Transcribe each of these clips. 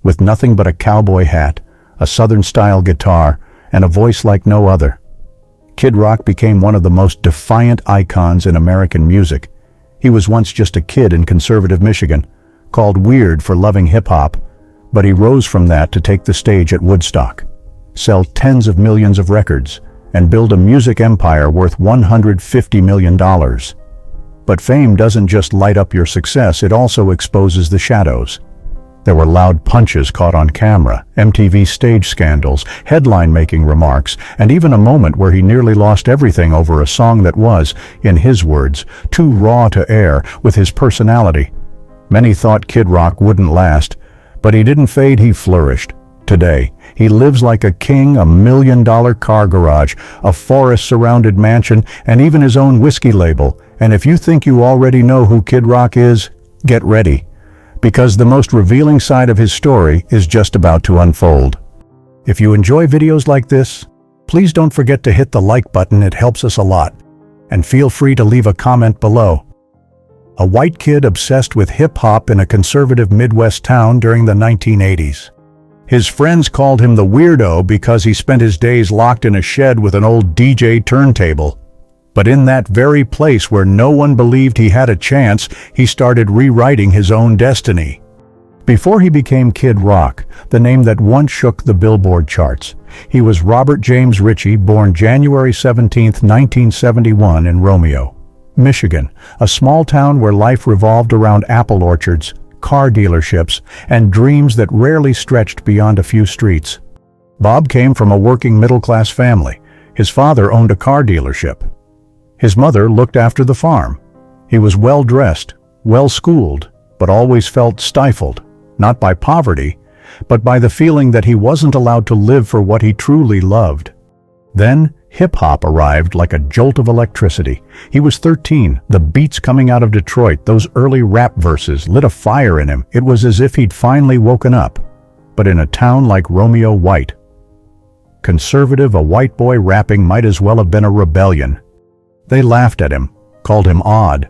with nothing but a cowboy hat, a Southern-style guitar, and a voice like no other. Kid Rock became one of the most defiant icons in American music. He was once just a kid in conservative Michigan, called weird for loving hip-hop, but he rose from that to take the stage at Woodstock, sell tens of millions of records, and build a music empire worth $150 million. But fame doesn't just light up your success, it also exposes the shadows. There were loud punches caught on camera, MTV stage scandals, headline-making remarks, and even a moment where he nearly lost everything over a song that was, in his words, too raw to air with his personality. Many thought Kid Rock wouldn't last, but he didn't fade, he flourished. Today, he lives like a king, a $1 million car garage, a forest-surrounded mansion, and even his own whiskey label. And if you think you already know who Kid Rock is, get ready, because the most revealing side of his story is just about to unfold. If you enjoy videos like this, please don't forget to hit the like button, it helps us a lot. And feel free to leave a comment below. A white kid obsessed with hip-hop in a conservative Midwest town during the 1980s. His friends called him the weirdo because he spent his days locked in a shed with an old DJ turntable. But in that very place where no one believed he had a chance, he started rewriting his own destiny. Before he became Kid Rock, the name that once shook the Billboard charts, he was Robert James Ritchie, born January 17, 1971 in Romeo, Michigan, a small town where life revolved around apple orchards, car dealerships, and dreams that rarely stretched beyond a few streets. Bob came from a working middle-class family. His father owned a car dealership. His mother looked after the farm. He was well-dressed, well-schooled, but always felt stifled, not by poverty, but by the feeling that he wasn't allowed to live for what he truly loved. Then, hip-hop arrived like a jolt of electricity. He was 13, the beats coming out of Detroit, those early rap verses, lit a fire in him. It was as if he'd finally woken up, but in a town like Romeo White. Conservative, a white boy rapping might as well have been a rebellion. They laughed at him, called him odd,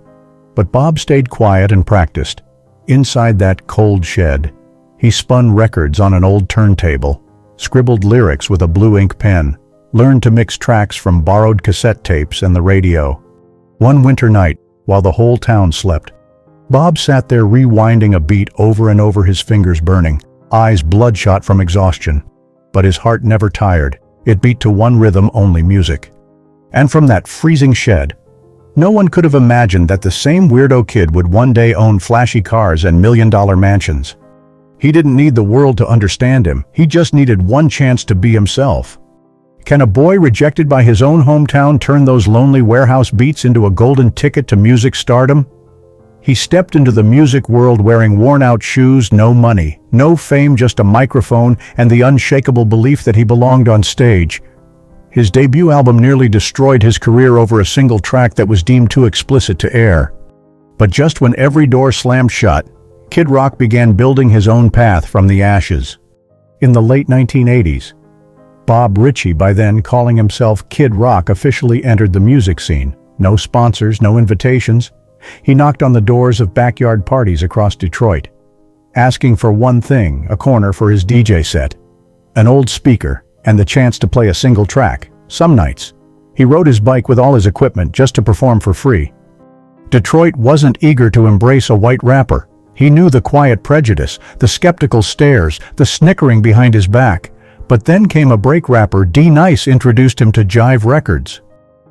but Bob stayed quiet and practiced. Inside that cold shed, he spun records on an old turntable, scribbled lyrics with a blue ink pen, learned to mix tracks from borrowed cassette tapes and the radio. One winter night, while the whole town slept, Bob sat there rewinding a beat over and over, his fingers burning, eyes bloodshot from exhaustion. But his heart never tired. It beat to one rhythm, only music. And from that freezing shed, no one could have imagined that the same weirdo kid would one day own flashy cars and million-dollar mansions. He didn't need the world to understand him. He just needed one chance to be himself. Can a boy rejected by his own hometown turn those lonely warehouse beats into a golden ticket to music stardom? He stepped into the music world wearing worn-out shoes, no money, no fame, just a microphone and the unshakable belief that he belonged on stage. His debut album nearly destroyed his career over a single track that was deemed too explicit to air. But just when every door slammed shut, Kid Rock began building his own path from the ashes. In the late 1980s, Bob Ritchie, by then calling himself Kid Rock, officially entered the music scene. No sponsors, no invitations. He knocked on the doors of backyard parties across Detroit, asking for one thing: a corner for his DJ set, an old speaker, and the chance to play a single track. Some nights, he rode his bike with all his equipment just to perform for free. Detroit wasn't eager to embrace a white rapper. He knew the quiet prejudice, the skeptical stares, the snickering behind his back. But then came a break rapper. D-Nice introduced him to Jive Records.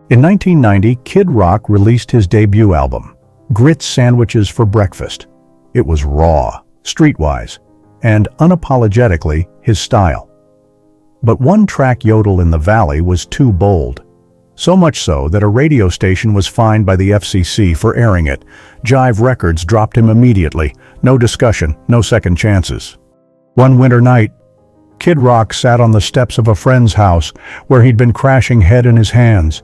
In 1990, Kid Rock released his debut album, Grits Sandwiches for Breakfast. It was raw, streetwise, and unapologetically his style. But one track, Yodel in the Valley, was too bold. So much so that a radio station was fined by the FCC for airing it. Jive Records dropped him immediately. No discussion, no second chances. One winter night, Kid Rock sat on the steps of a friend's house where he'd been crashing, head in his hands.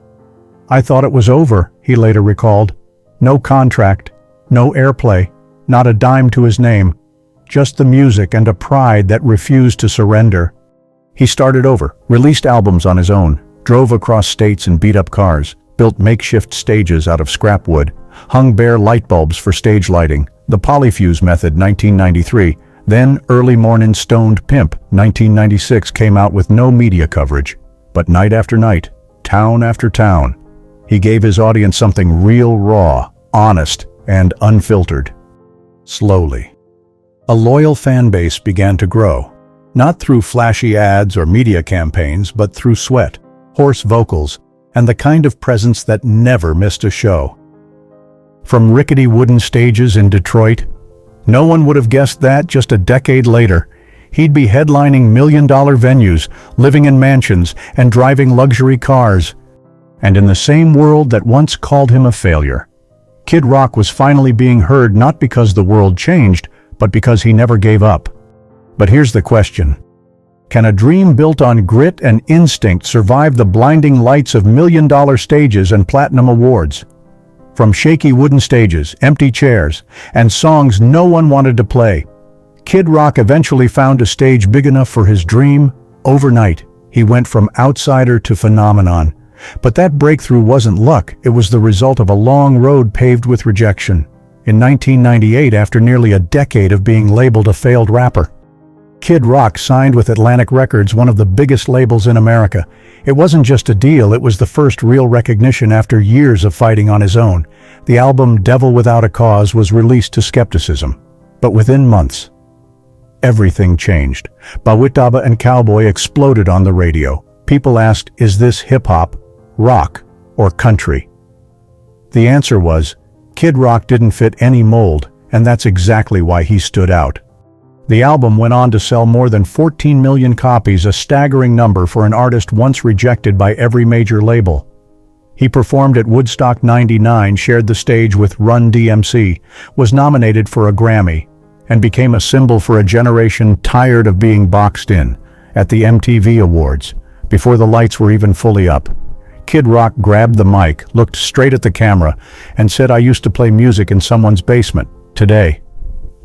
"I thought it was over," he later recalled. No contract, no airplay, not a dime to his name, just the music and a pride that refused to surrender. He started over, released albums on his own, drove across states in beat-up cars, built makeshift stages out of scrap wood, hung bare light bulbs for stage lighting, the polyfuse method, 1993, Then Early Mornin' Stoned Pimp, 1996, came out with no media coverage. But night after night, town after town, he gave his audience something real raw, honest, and unfiltered. Slowly, a loyal fan base began to grow, not through flashy ads or media campaigns, but through sweat, hoarse vocals, and the kind of presence that never missed a show. From rickety wooden stages in Detroit, no one would have guessed that just a decade later, he'd be headlining million-dollar venues, living in mansions, and driving luxury cars. And in the same world that once called him a failure, Kid Rock was finally being heard not because the world changed, but because he never gave up. But here's the question. Can a dream built on grit and instinct survive the blinding lights of million-dollar stages and platinum awards? From shaky wooden stages, empty chairs, and songs no one wanted to play, Kid Rock eventually found a stage big enough for his dream. Overnight, he went from outsider to phenomenon. But that breakthrough wasn't luck, it was the result of a long road paved with rejection. In 1998, after nearly a decade of being labeled a failed rapper, Kid Rock signed with Atlantic Records, one of the biggest labels in America. It wasn't just a deal, it was the first real recognition after years of fighting on his own. The album Devil Without a Cause was released to skepticism. But within months, everything changed. Bawitdaba and Cowboy exploded on the radio. People asked, is this hip-hop, rock, or country? The answer was, Kid Rock didn't fit any mold, and that's exactly why he stood out. The album went on to sell more than 14 million copies, a staggering number for an artist once rejected by every major label. He performed at Woodstock '99, shared the stage with Run DMC, was nominated for a Grammy, and became a symbol for a generation tired of being boxed in. At the MTV Awards, before the lights were even fully up, Kid Rock grabbed the mic, looked straight at the camera, and said, "I used to play music in someone's basement. Today,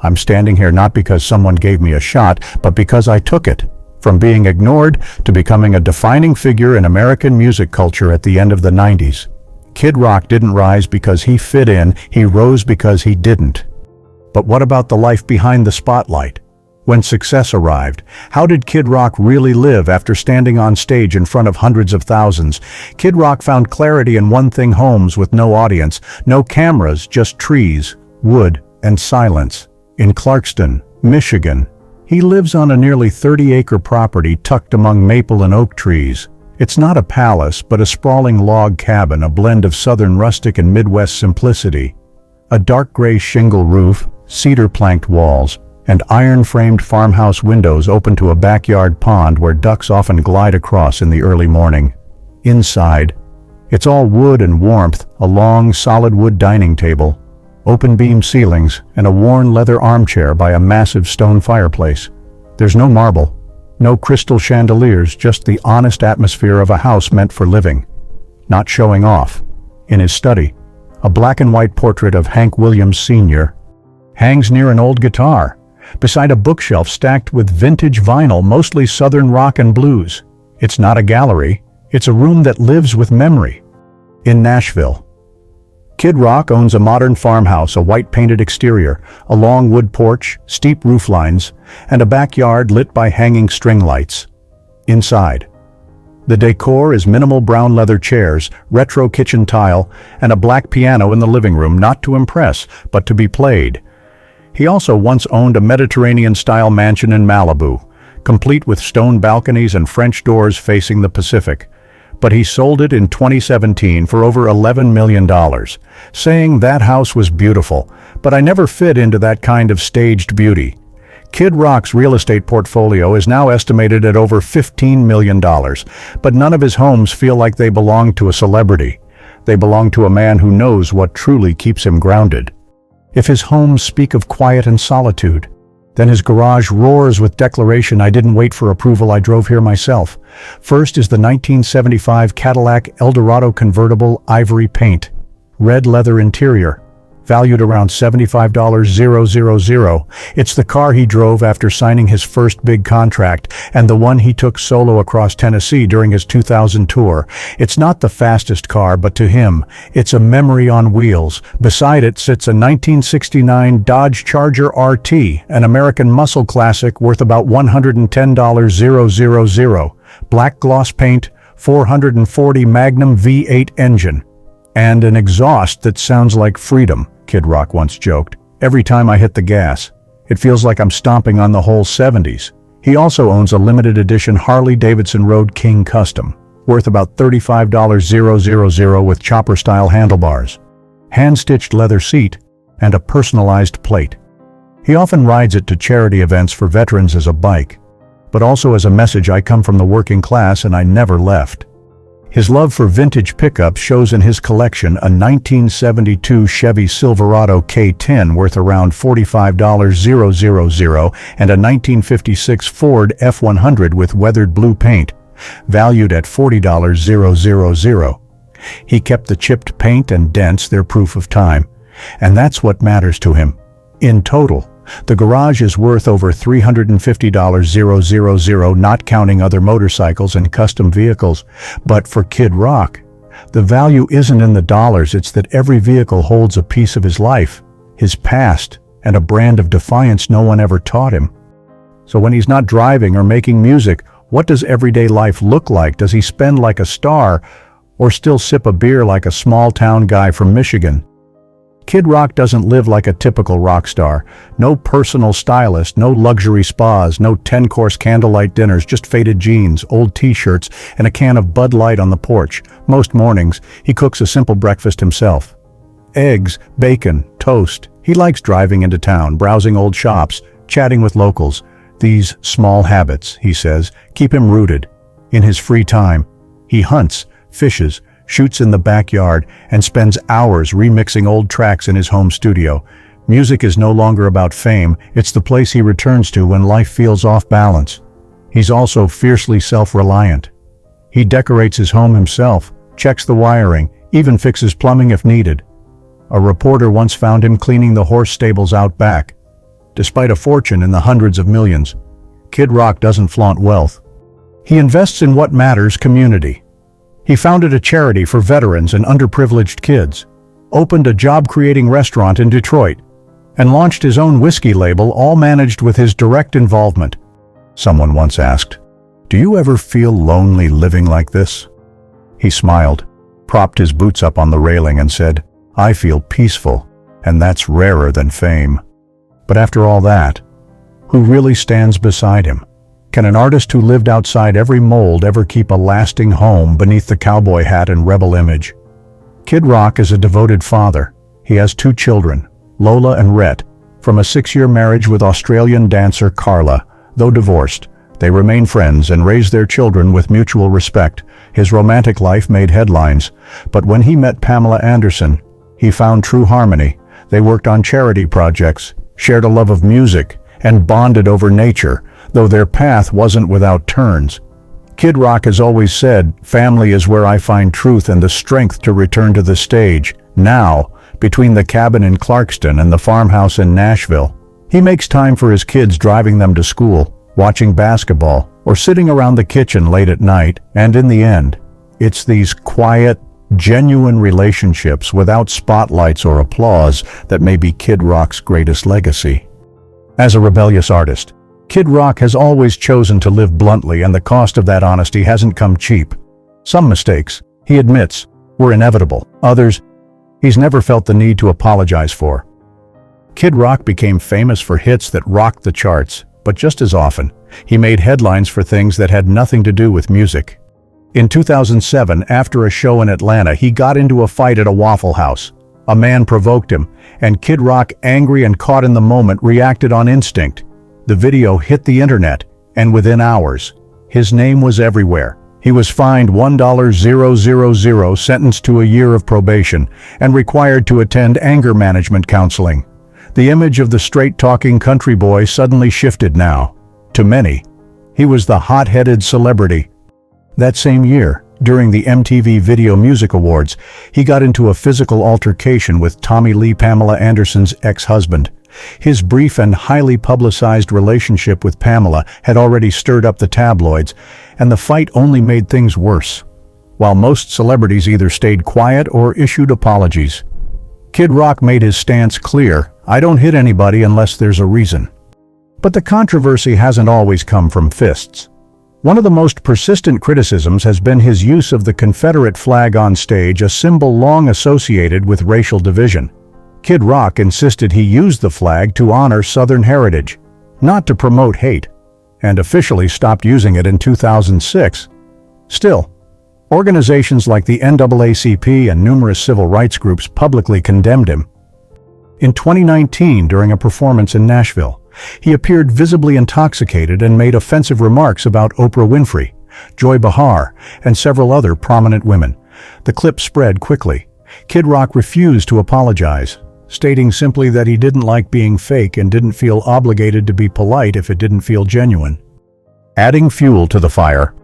I'm standing here not because someone gave me a shot, but because I took it." From being ignored to becoming a defining figure in American music culture at the end of the 90s. Kid Rock didn't rise because he fit in, he rose because he didn't. But what about the life behind the spotlight? When success arrived, how did Kid Rock really live after standing on stage in front of hundreds of thousands? Kid Rock found clarity in one thing: homes with no audience, no cameras, just trees, wood, and silence. In Clarkston, Michigan, he lives on a nearly 30-acre property tucked among maple and oak trees. It's not a palace, but a sprawling log cabin, a blend of southern rustic and Midwest simplicity. A dark gray shingle roof, cedar-planked walls, and iron-framed farmhouse windows open to a backyard pond where ducks often glide across in the early morning. Inside, it's all wood and warmth, a long, solid wood dining table, open beam ceilings, and a worn leather armchair by a massive stone fireplace. There's no marble, no crystal chandeliers, just the honest atmosphere of a house meant for living, not showing off. In his study, a black and white portrait of Hank Williams Sr. hangs near an old guitar, beside a bookshelf stacked with vintage vinyl, mostly Southern rock and blues. It's not a gallery, it's a room that lives with memory. In Nashville, Kid Rock owns a modern farmhouse, a white-painted exterior, a long wood porch, steep roof lines, and a backyard lit by hanging string lights. Inside, the decor is minimal brown leather chairs, retro kitchen tile, and a black piano in the living room, not to impress, but to be played. He also once owned a Mediterranean-style mansion in Malibu, complete with stone balconies and French doors facing the Pacific. But he sold it in 2017 for over $11 million, saying that house was beautiful, but I never fit into that kind of staged beauty. Kid Rock's real estate portfolio is now estimated at over $15 million, but none of his homes feel like they belong to a celebrity. They belong to a man who knows what truly keeps him grounded. If his homes speak of quiet and solitude, then his garage roars with declaration, "I didn't wait for approval, I drove here myself." First is the 1975 Cadillac Eldorado convertible, ivory paint, red leather interior, valued around $75,000. It's the car he drove after signing his first big contract, and the one he took solo across Tennessee during his 2000 tour. It's not the fastest car, but to him, it's a memory on wheels. Beside it sits a 1969 Dodge Charger RT, an American muscle classic worth about $110,000. Black gloss paint, 440 Magnum V8 engine, and an exhaust that sounds like freedom, Kid Rock once joked. Every time I hit the gas, it feels like I'm stomping on the whole 70s. He also owns a limited edition Harley-Davidson Road King Custom, worth about $35,000 with chopper-style handlebars, hand-stitched leather seat, and a personalized plate. He often rides it to charity events for veterans as a bike, but also as a message: I come from the working class and I never left. His love for vintage pickups shows in his collection: a 1972 Chevy Silverado K10 worth around $45,000 and a 1956 Ford F100 with weathered blue paint, valued at $40,000. He kept the chipped paint and dents, their proof of time, and that's what matters to him. In total, the garage is worth over $350,000, not counting other motorcycles and custom vehicles. But for Kid Rock, the value isn't in the dollars, it's that every vehicle holds a piece of his life, his past, and a brand of defiance no one ever taught him. So when he's not driving or making music, what does everyday life look like? Does he spend like a star, or still sip a beer like a small-town guy from Michigan? Kid Rock doesn't live like a typical rock star. No personal stylist, no luxury spas, no 10-course candlelight dinners, just faded jeans, old t-shirts, and a can of Bud Light on the porch. Most mornings, he cooks a simple breakfast himself. Eggs, bacon, toast. He likes driving into town, browsing old shops, chatting with locals. These small habits, he says, keep him rooted. In his free time, he hunts, fishes, shoots in the backyard, and spends hours remixing old tracks in his home studio. Music is no longer about fame, it's the place he returns to when life feels off balance. He's also fiercely self-reliant. He decorates his home himself, checks the wiring, even fixes plumbing if needed. A reporter once found him cleaning the horse stables out back. Despite a fortune in the hundreds of millions, Kid Rock doesn't flaunt wealth. He invests in what matters: community. He founded a charity for veterans and underprivileged kids, opened a job-creating restaurant in Detroit, and launched his own whiskey label, all managed with his direct involvement. Someone once asked, "Do you ever feel lonely living like this?" He smiled, propped his boots up on the railing, and said, "I feel peaceful, and that's rarer than fame." But after all that, who really stands beside him? Can an artist who lived outside every mold ever keep a lasting home beneath the cowboy hat and rebel image? Kid Rock is a devoted father. He has 2 children, Lola and Rhett, from a 6-year marriage with Australian dancer Carla. Though divorced, they remain friends and raise their children with mutual respect. His romantic life made headlines, but when he met Pamela Anderson, he found true harmony. They worked on charity projects, shared a love of music, and bonded over nature, though their path wasn't without turns. Kid Rock has always said, "Family is where I find truth and the strength to return to the stage." Now, between the cabin in Clarkston and the farmhouse in Nashville, he makes time for his kids, driving them to school, watching basketball, or sitting around the kitchen late at night. And in the end, it's these quiet, genuine relationships without spotlights or applause that may be Kid Rock's greatest legacy. As a rebellious artist, Kid Rock has always chosen to live bluntly, and the cost of that honesty hasn't come cheap. Some mistakes, he admits, were inevitable. Others, he's never felt the need to apologize for. Kid Rock became famous for hits that rocked the charts, but just as often, he made headlines for things that had nothing to do with music. In 2007, after a show in Atlanta, he got into a fight at a Waffle House. A man provoked him, and Kid Rock, angry and caught in the moment, reacted on instinct. The video hit the internet, and within hours, his name was everywhere. He was fined $1,000, sentenced to a year of probation, and required to attend anger management counseling. The image of the straight-talking country boy suddenly shifted now. To many, he was the hot-headed celebrity. That same year, During the MTV Video Music Awards, he got into a physical altercation with Tommy Lee Pamela Anderson's ex-husband. His brief and highly publicized relationship with Pamela had already stirred up the tabloids, and the fight only made things worse. While most celebrities either stayed quiet or issued apologies, Kid Rock made his stance clear: "I don't hit anybody unless there's a reason." But the controversy hasn't always come from fists. One of the most persistent criticisms has been his use of the Confederate flag on stage, a symbol long associated with racial division. Kid Rock insisted he used the flag to honor Southern heritage, not to promote hate, and officially stopped using it in 2006. Still, organizations like the NAACP and numerous civil rights groups publicly condemned him. In 2019, during a performance in Nashville, he appeared visibly intoxicated and made offensive remarks about Oprah Winfrey, Joy Behar, and several other prominent women. The clip spread quickly. Kid Rock refused to apologize, stating simply that he didn't like being fake and didn't feel obligated to be polite if it didn't feel genuine. Adding fuel to the fire,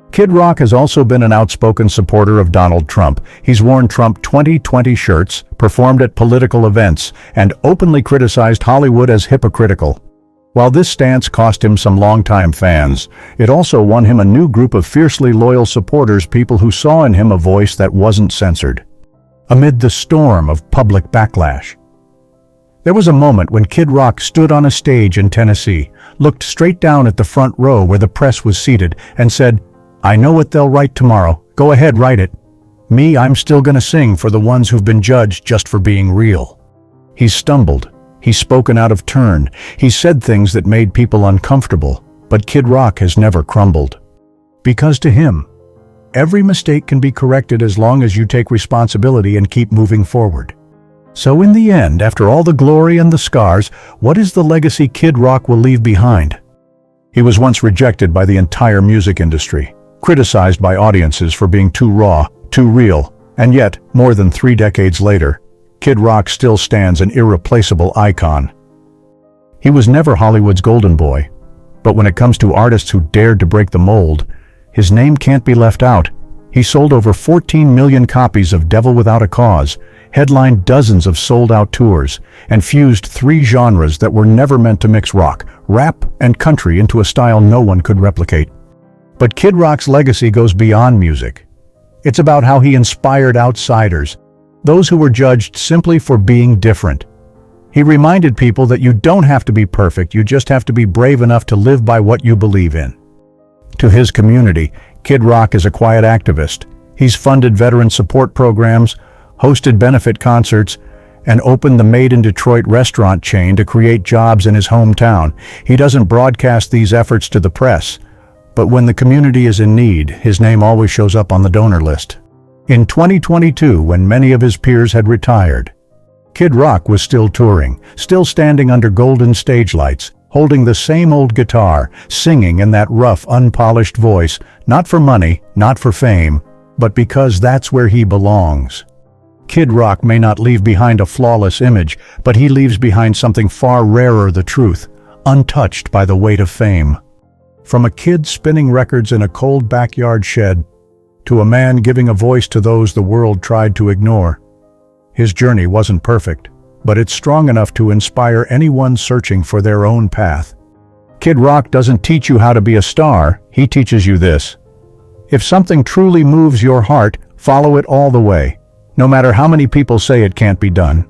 Kid Rock has also been an outspoken supporter of Donald Trump. He's worn Trump 2020 shirts, performed at political events, and openly criticized Hollywood as hypocritical. While this stance cost him some longtime fans, it also won him a new group of fiercely loyal supporters, people who saw in him a voice that wasn't censored. Amid the storm of public backlash, there was a moment when Kid Rock stood on a stage in Tennessee, looked straight down at the front row where the press was seated, and said, "I know what they'll write tomorrow. Go ahead, write it. Me, I'm still gonna sing for the ones who've been judged just for being real." He's stumbled. He's spoken out of turn. He's said things that made people uncomfortable. But Kid Rock has never crumbled. Because to him, every mistake can be corrected as long as you take responsibility and keep moving forward. So in the end, after all the glory and the scars, what is the legacy Kid Rock will leave behind? He was once rejected by the entire music industry, criticized by audiences for being too raw, too real, and yet, more than 3 decades later, Kid Rock still stands an irreplaceable icon. He was never Hollywood's golden boy, but when it comes to artists who dared to break the mold, his name can't be left out. He sold over 14 million copies of Devil Without a Cause, headlined dozens of sold-out tours, and fused 3 genres that were never meant to mix rock, rap, and country into a style no one could replicate. But Kid Rock's legacy goes beyond music. It's about how he inspired outsiders, those who were judged simply for being different. He reminded people that you don't have to be perfect, you just have to be brave enough to live by what you believe in. To his community, Kid Rock is a quiet activist. He's funded veteran support programs, hosted benefit concerts, and opened the Made in Detroit restaurant chain to create jobs in his hometown. He doesn't broadcast these efforts to the press, but when the community is in need, his name always shows up on the donor list. In 2022, when many of his peers had retired, Kid Rock was still touring, still standing under golden stage lights, holding the same old guitar, singing in that rough, unpolished voice, not for money, not for fame, but because that's where he belongs. Kid Rock may not leave behind a flawless image, but he leaves behind something far rarer: the truth, untouched by the weight of fame. From a kid spinning records in a cold backyard shed, to a man giving a voice to those the world tried to ignore, his journey wasn't perfect, but it's strong enough to inspire anyone searching for their own path. Kid Rock doesn't teach you how to be a star, he teaches you this: if something truly moves your heart, follow it all the way, no matter how many people say it can't be done.